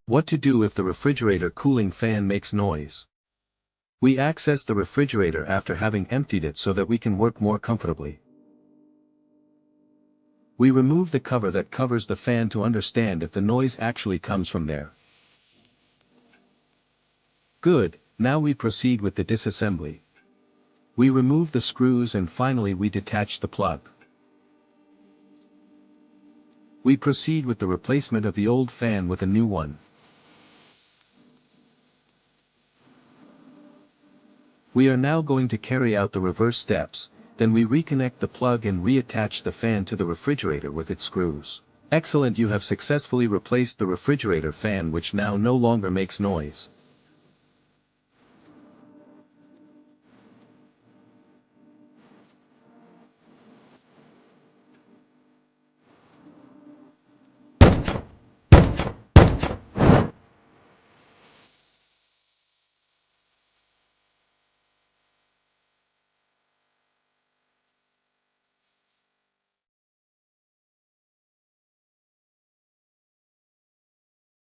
What to do if the refrigerator cooling fan makes noise? We access the refrigerator after having emptied it so that we can work more comfortably. We remove the cover that covers the fan to understand if the noise actually comes from there. Good, now we proceed with the disassembly. We remove the screws and finally we detach the plug. We proceed with the replacement of the old fan with a new one. We are now going to carry out the reverse steps, then we reconnect the plug and reattach the fan to the refrigerator with its screws. Excellent, you have successfully replaced the refrigerator fan which now no longer makes noise.